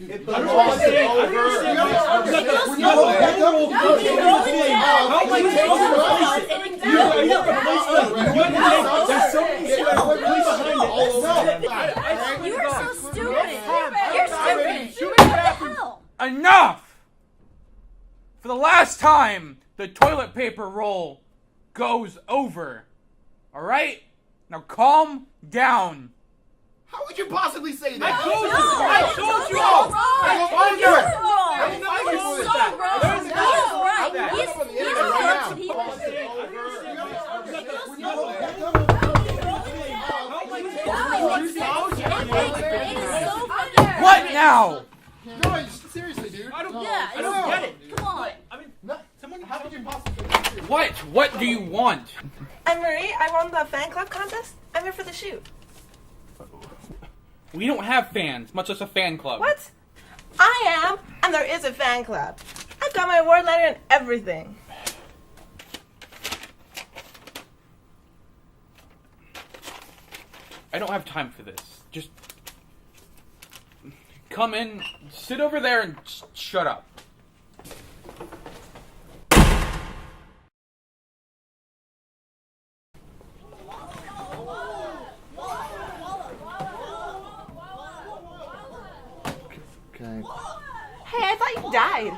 If the loss is You are so stupid. You're stupid. What the hell? Enough! For the last time, the toilet paper roll goes over. Alright? Now calm down. How would you possibly say that? I told you. What now? No, seriously, dude. I don't get it. Come on. How could you possibly say that? What do you want? I'm Marie. I won the fan club contest. I'm here for the shoot. We don't have fans, much less a fan club. What? I am, and there is a fan club. I've got my award letter and everything. I don't have time for this. Just come in, sit over there, and shut up. Hey, I thought you died.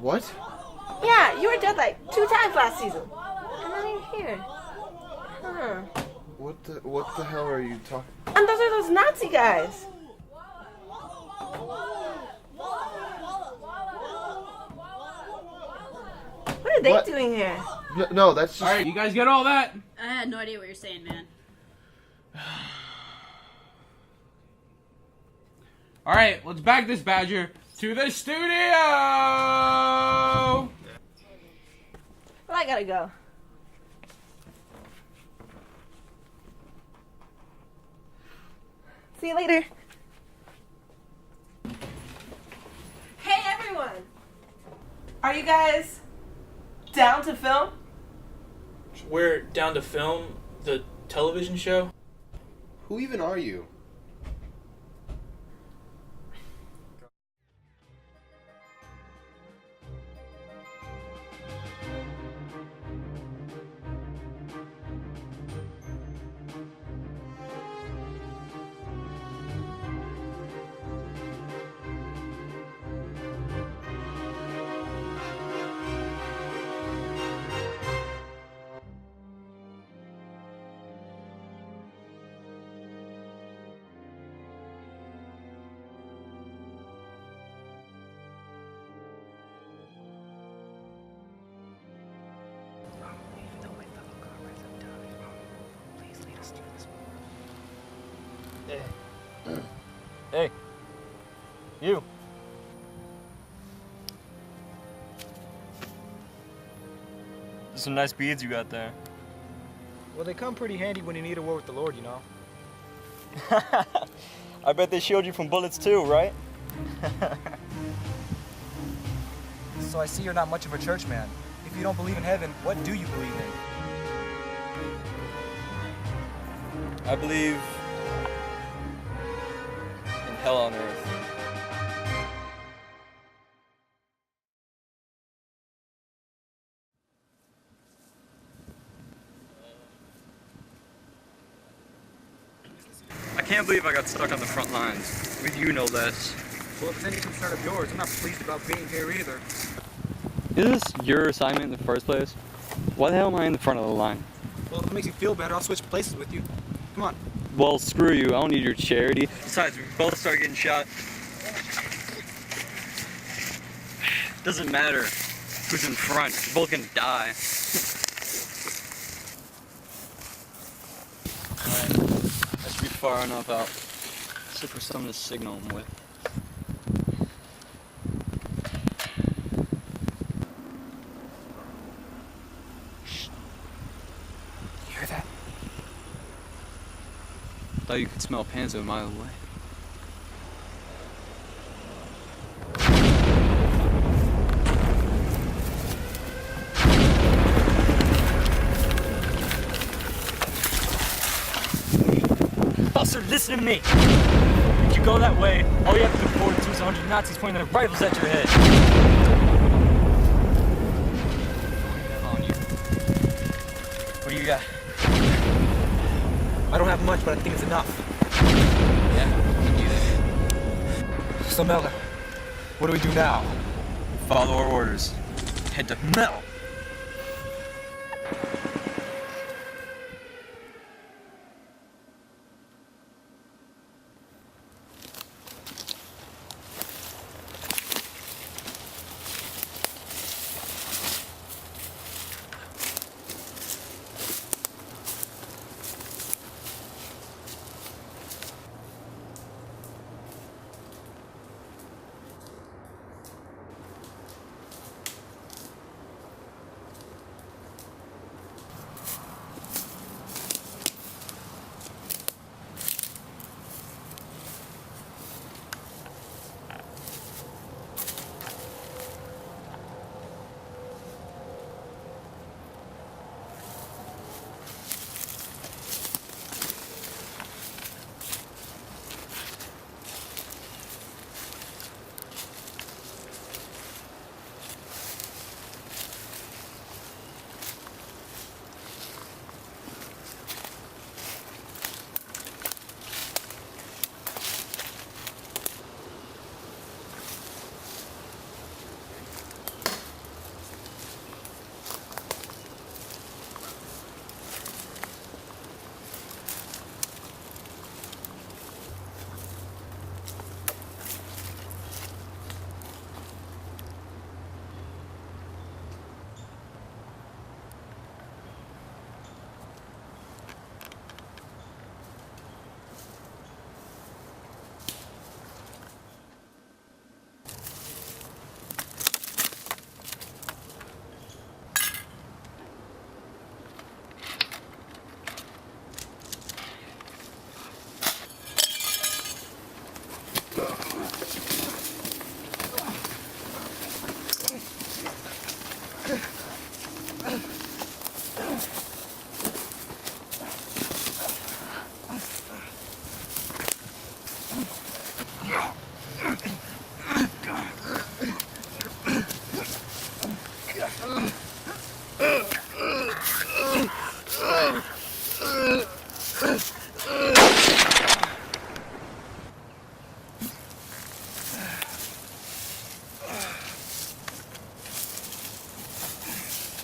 What? Yeah, you were dead like 2 times last season. And now you're here. Huh. What the hell are you talking? And those are those Nazi guys. What are they doing here? No, that's just... Alright, you guys get all that? I had no idea what you're saying, man. Alright, let's back this badger to the studio! Well, I gotta go. See you later. Hey, everyone! Are you guys down to film? We're down to film the television show. Who even are you? Hey, you. There's some nice beads you got there. Well, they come pretty handy when you need a word with the Lord, you know. I bet they shield you from bullets too, right? So I see you're not much of a church man. If you don't believe in heaven, what do you believe in? I believe in hell on earth. I can't believe I got stuck on the front lines with you no less. Well, if it's any concern of yours, I'm not pleased about being here either. Is this your assignment in the first place? Why the hell am I in the front of the line? Well, if it makes you feel better, I'll switch places with you. Come on. Well, screw you. I don't need your charity. Besides, we both start getting shot. Doesn't matter who's in front. We're both gonna die. Alright. That should be far enough out. Except for something to signal him with. You hear that? Thought you could smell Panzo a mile away. Officer, listen to me. Did you go that way, all you have to look forward to is 100 Nazis pointing their rifles at your head. What do you got? I don't have much, but I think it's enough. Yeah, So, Miller, what do we do now? Follow our orders. Head to Himmel.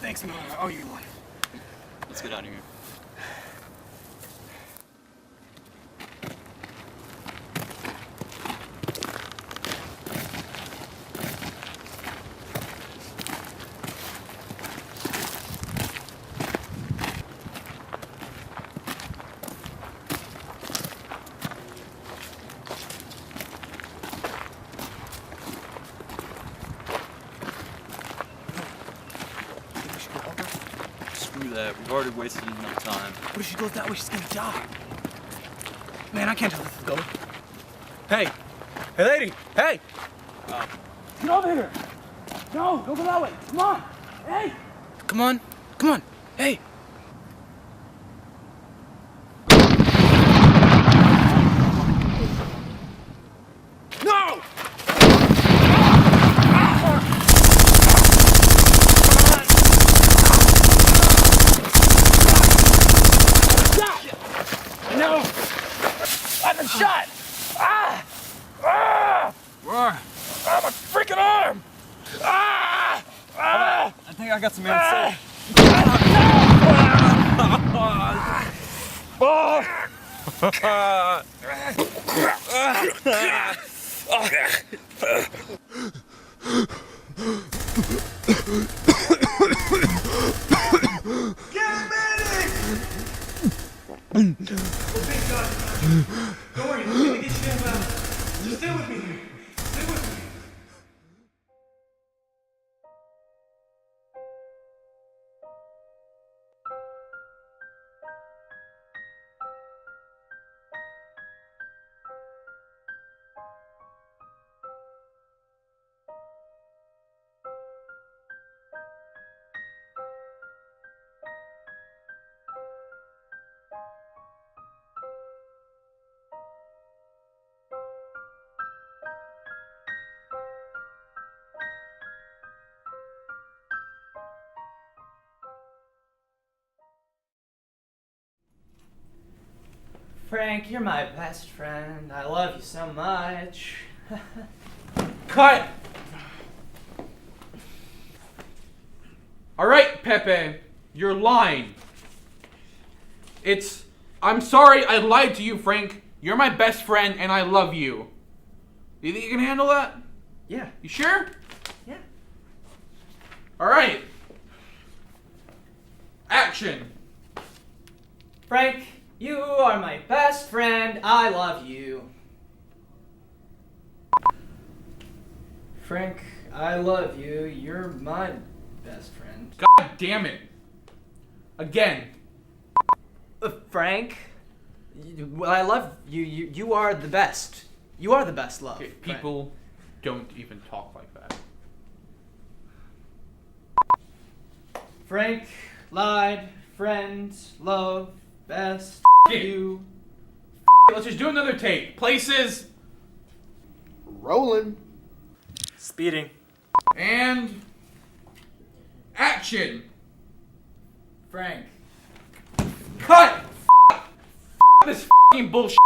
Thanks, Miller. I owe you one. let's get out of here. Screw that. We've already wasted enough time. What if she goes that way? She's gonna die. Man, I can't just let this go. Hey! Hey, lady! Hey! Get over here! No, don't go that way. Come on! Hey! Come on. Come on. Hey! No! No! I've been shot! Ah! Ah! Where? Ah, my freaking arm! Ah! Ah! I think I got some insight. Don't worry, we're gonna get you down well. Just stay with me here. Stay with me. Frank, you're my best friend. I love you so much. Cut! Alright, Pepe, you're lying. I'm sorry I lied to you, Frank. You're my best friend and I love you. Do you think you can handle that? Yeah. You sure? Yeah. Alright. Action. Frank, you are my best friend. I love you. Frank, I love you. You're my best friend. God damn it. Again. Frank, I love you. You are the best. You are the best, love. Okay, people don't even talk like that. Frank, lied, friend, love, best, you. Let's just do another take. Places. Rolling. Speeding. And action. Frank. Cut! This f***ing bullshit.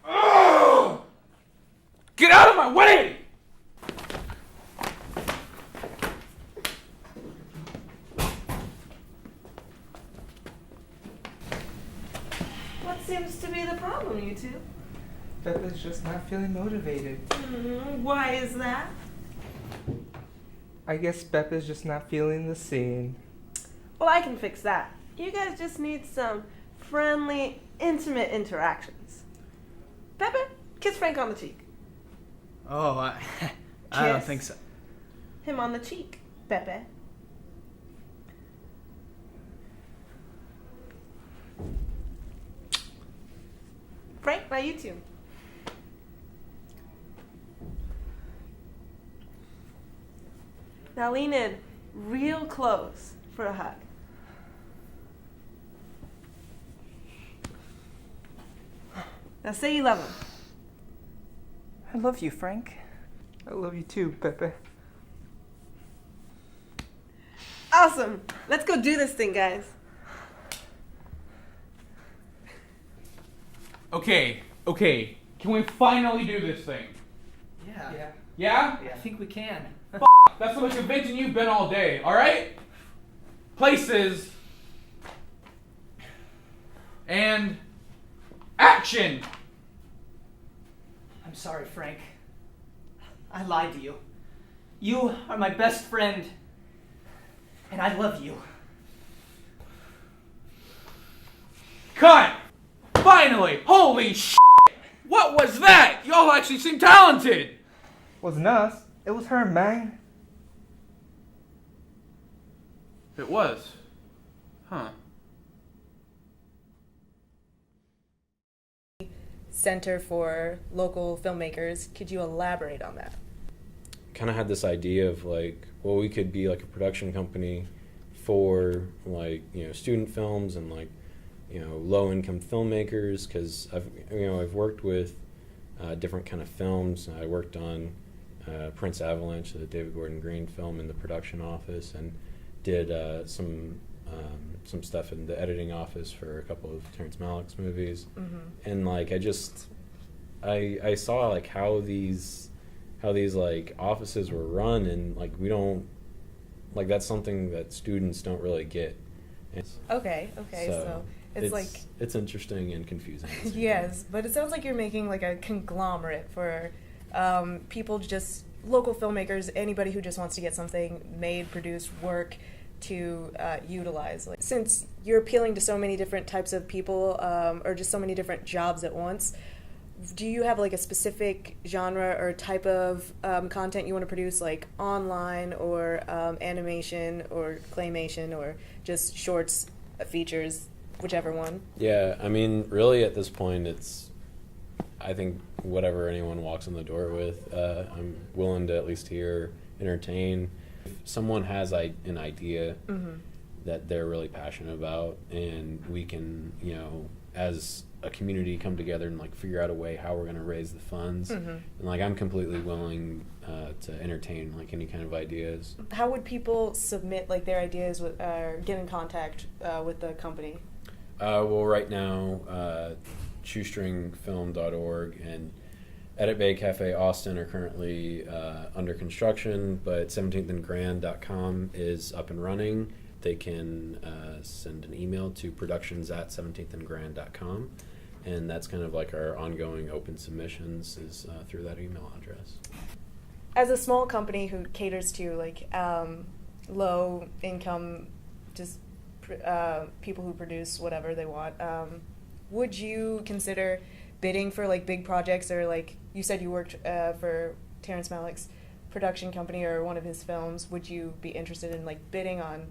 Ugh! Get out of my way! What seems to be the problem, you two? Pepe's just not feeling motivated. Why is that? I guess Pepe's just not feeling the scene. Well, I can fix that. You guys just need some friendly, intimate interactions. Pepe, kiss Frank on the cheek. Oh, I don't think so. Him on the cheek, Pepe. Frank, now you two. Now lean in real close for a hug. Now say you love him. I love you, Frank. I love you too, Pepe. Awesome. Let's go do this thing, guys. Okay. Can we finally do this thing? Yeah. Yeah? I think we can. That's how much convincing you've been all day, alright? Places. And action! I'm sorry, Frank. I lied to you. You are my best friend. And I love you. Cut! Finally! Holy shit! What was that? Y'all actually seem talented! Wasn't us. It was her, man. It was. Huh. Center for Local Filmmakers. Could you elaborate on that? Kind of had this idea of like, well, we could be like a production company for like, you know, student films and like, you know, low-income filmmakers, because I've worked with different kind of films. I worked on Prince Avalanche, the David Gordon Green film, in the production office, and did some stuff in the editing office for a couple of Terrence Malick's movies. And like I saw like how these like offices were run, and like we don't, like, that's something that students don't really get. Okay, so it's interesting and confusing. Yes, but it sounds like you're making like a conglomerate for people, just local filmmakers, anybody who just wants to get something made, produced, work to utilize. Like, since you're appealing to so many different types of people, or just so many different jobs at once, do you have like a specific genre or type of content you want to produce, like online or animation or claymation or just shorts, features, whichever one? Yeah, I mean, really at this point, I think whatever anyone walks in the door with, I'm willing to at least hear, entertain. If someone has an idea that they're really passionate about, and we can, as a community come together and like figure out a way how we're going to raise the funds. Mhm. And like I'm completely willing to entertain like any kind of ideas. How would people submit like their ideas with, get in contact with the company? Well, right now, shoestringfilm.org and Edit Bay Cafe Austin are currently under construction, but 17thandgrand.com is up and running. They can send an email to productions@17thandgrand.com, and that's kind of like our ongoing open submissions is through that email address. As a small company who caters to like low income, just people who produce whatever they want, would you consider bidding for like big projects, or like you said you worked for Terrence Malick's production company or one of his films? Would you be interested in like bidding on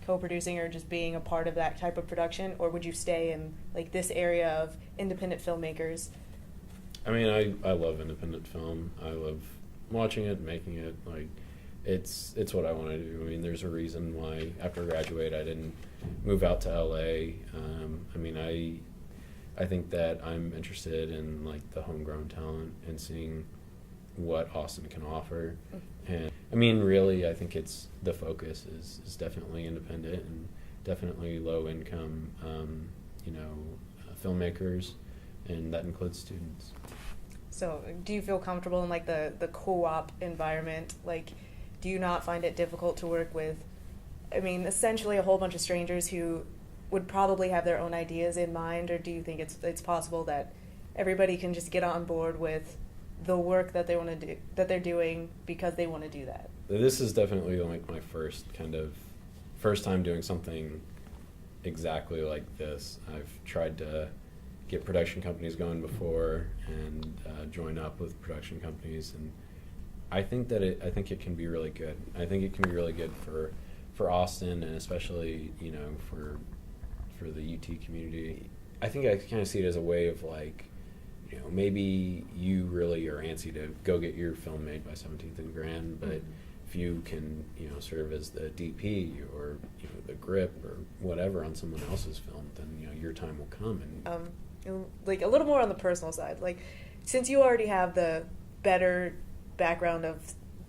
co-producing or just being a part of that type of production, or would you stay in like this area of independent filmmakers? I mean, I love independent film. I love watching it, making it. Like, it's what I want to do. I mean, there's a reason why after I graduate I didn't move out to LA. I mean, I think that I'm interested in like the homegrown talent and seeing what Austin can offer. And I mean, really, I think it's the focus is definitely independent and definitely low income, filmmakers, and that includes students. So do you feel comfortable in like the co-op environment? Like, do you not find it difficult to work with, I mean, essentially a whole bunch of strangers who would probably have their own ideas in mind, or do you think it's possible that everybody can just get on board with the work that they want to do, that they're doing because they want to do that? This is definitely like my first time doing something exactly like this. I've tried to get production companies going before and join up with production companies, and I think it can be really good. I think it can be really good for Austin, and especially for the UT community. I think I kind of see it as a way of like, maybe you really are antsy to go get your film made by 17th and Grand, but if you can, serve as the DP or the grip or whatever on someone else's film, then your time will come. And like a little more on the personal side, like since you already have the better background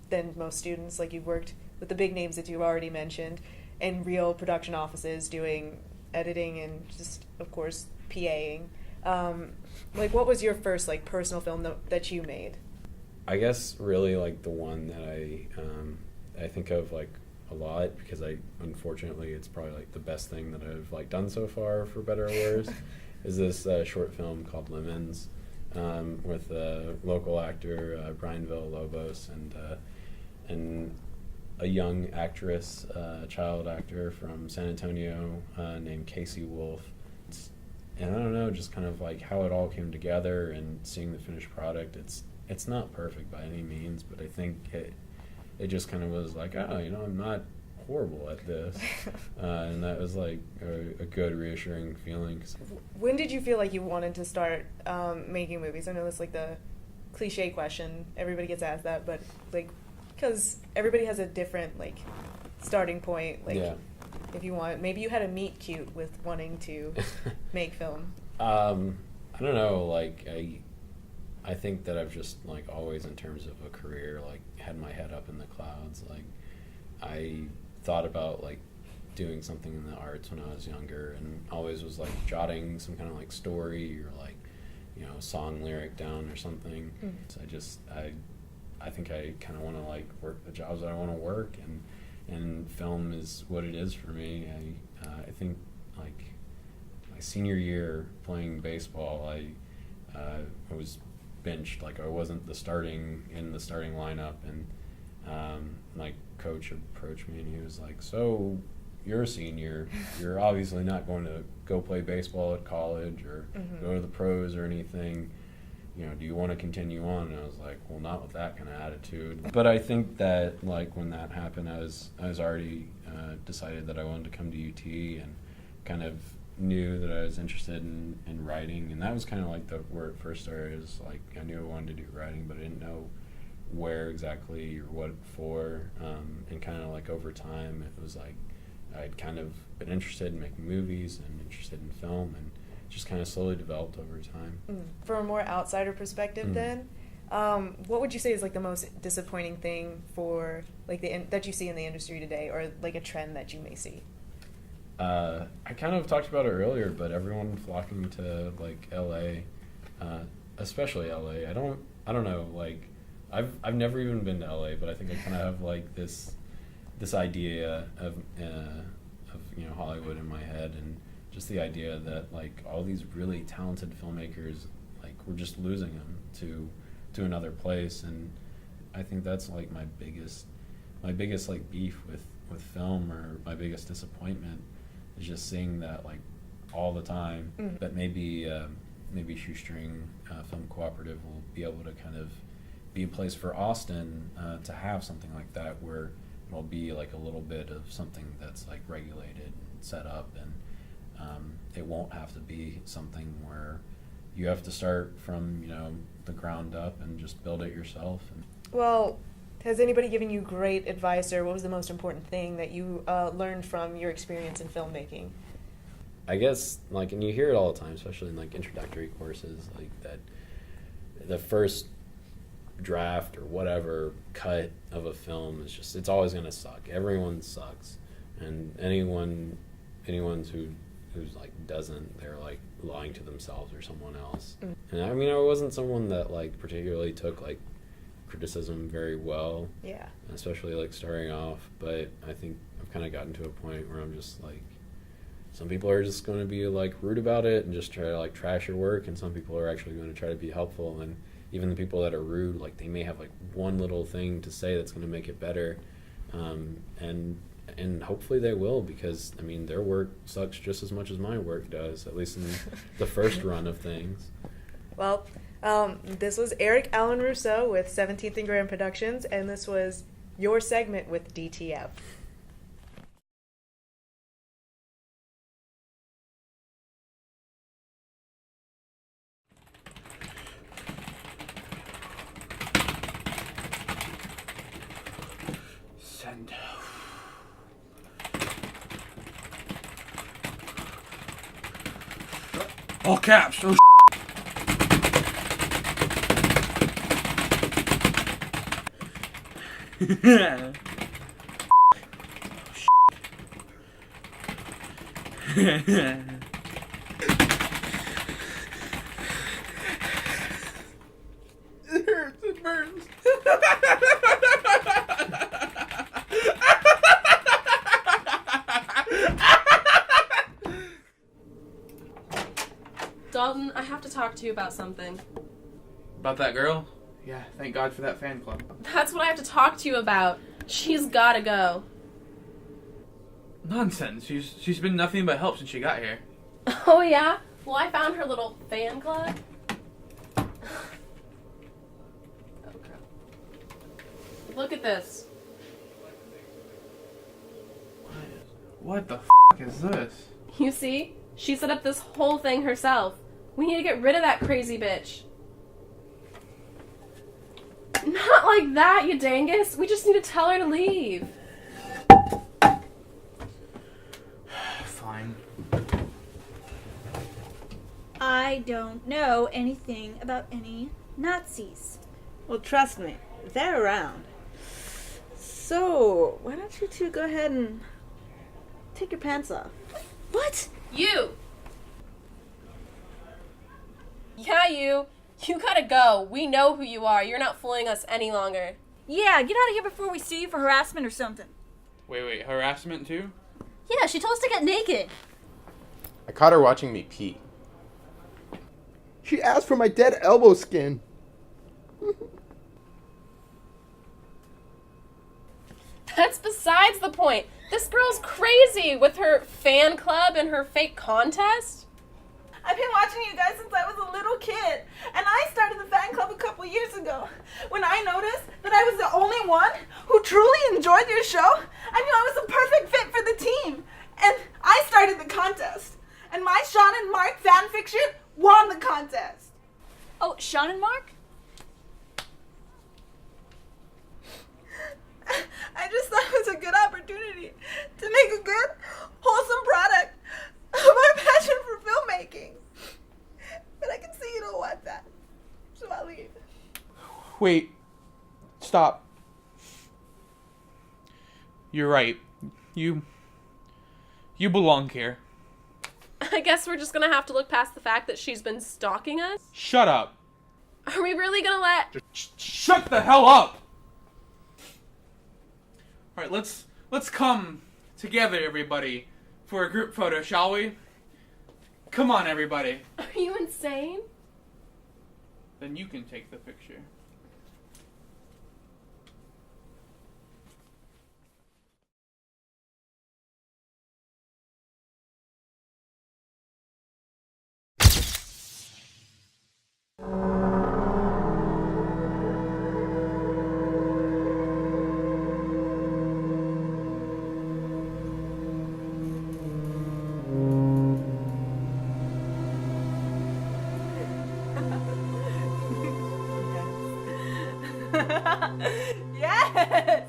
than most students, like you've worked with the big names that you've already mentioned in real production offices doing editing and just of course PAing. Like, what was your first like personal film that you made? I guess really like the one that I think of like a lot, because unfortunately it's probably like the best thing that I've like done so far, for better or worse, is this short film called Lemons, with a local actor Brian Villalobos and a young actress, child actor from San Antonio named Casey Wolf. And I don't know, just kind of like how it all came together and seeing the finished product. It's not perfect by any means, but I think it just kind of was like, I'm not horrible at this. And that was like a good, reassuring feeling. When did you feel like you wanted to start making movies? I know that's like the cliche question. Everybody gets asked that, but like, because everybody has a different like starting point. Like, yeah. If you want, maybe you had a meet cute with wanting to make film. I don't know. Like I think that I've just like always, in terms of a career, like had my head up in the clouds. Like I thought about like doing something in the arts when I was younger, and always was like jotting some kind of like story or like song lyric down or something. So I think I kind of want to like work the jobs that I want to work, and film is what it is for me. I think like my senior year playing baseball, I was benched. Like I wasn't in the starting lineup, and my coach approached me and he was like, "So you're a senior. You're obviously not going to go play baseball at college or go to the pros or anything. Do you want to continue on?" And I was like, well, not with that kind of attitude. But I think that like when that happened, I was already decided that I wanted to come to UT, and kind of knew that I was interested in writing. And that was kind of like where it first started. Is like I knew I wanted to do writing, but I didn't know where exactly or what for. And kind of like over time, it was like I'd kind of been interested in making movies and interested in film, and just kind of slowly developed over time. From a more outsider perspective, then, what would you say is like the most disappointing thing for like that you see in the industry today, or like a trend that you may see? I kind of talked about it earlier, but everyone flocking to like LA, especially LA. I don't know. Like, I've never even been to LA, but I think I kind of have like this idea of Hollywood in my head, and just the idea that like all these really talented filmmakers, like we're just losing them to another place, and I think that's like my biggest like beef with film, or my biggest disappointment is just seeing that like all the time. But maybe Shoestring Film Cooperative will be able to kind of be a place for Austin to have something like that, where it'll be like a little bit of something that's like regulated and set up, and it won't have to be something where you have to start from the ground up and just build it yourself. Well, has anybody given you great advice, or what was the most important thing that you learned from your experience in filmmaking? I guess, like, and you hear it all the time, especially in like introductory courses, like that the first draft or whatever cut of a film is just, it's always going to suck. Everyone sucks, and anyone who's like doesn't, they're like lying to themselves or someone else. And I mean, I wasn't someone that like particularly took like criticism very well, especially like starting off, but I think I've kind of gotten to a point where I'm just like, some people are just going to be like rude about it and just try to like trash your work, and some people are actually going to try to be helpful. And even the people that are rude, like they may have like one little thing to say that's going to make it better, and hopefully they will, because I mean their work sucks just as much as my work does, at least in the first run of things. Well, this was Eric Alan Rousseau with 17th and Grand Productions, and this was your segment with DTF. Send. All caps. Oh, It hurts. It burns. Dalton, I have to talk to you about something. about that girl? Yeah, thank God for that fan club. That's what I have to talk to you about. She's gotta go. Nonsense. She's been nothing but help since she got here. Oh yeah? Well, I found her little fan club. Oh crap. Look at this. What the f*** is this? You see? She set up this whole thing herself. We need to get rid of that crazy bitch. Not like that, you dangus. We just need to tell her to leave. Fine. I don't know anything about any Nazis. Well, trust me, they're around. So, why don't you two go ahead and take your pants off? What? You! Yeah, you. You gotta go. We know who you are. You're not fooling us any longer. Yeah, get out of here before we sue you for harassment or something. Wait, harassment too? Yeah, she told us to get naked. I caught her watching me pee. She asked for my dead elbow skin. That's besides the point. This girl's crazy with her fan club and her fake contest. I've been watching you guys since I was a little kid, and I started the fan club a couple years ago. When I noticed that I was the only one who truly enjoyed your show, I knew I was the perfect fit for the team. And I started the contest. And my Sean and Mark fanfiction won the contest. Oh, Sean and Mark? I just thought it was a good opportunity to make a good, wholesome product of our passion for filmmaking. Wait. Stop. You're right. You belong here. I guess we're just gonna have to look past the fact that she's been stalking us. Shut up. Are we really gonna let... Shut the hell up! Alright, let's come together, everybody, for a group photo, shall we? Come on, everybody. Are you insane? Then you can take the picture. Yes!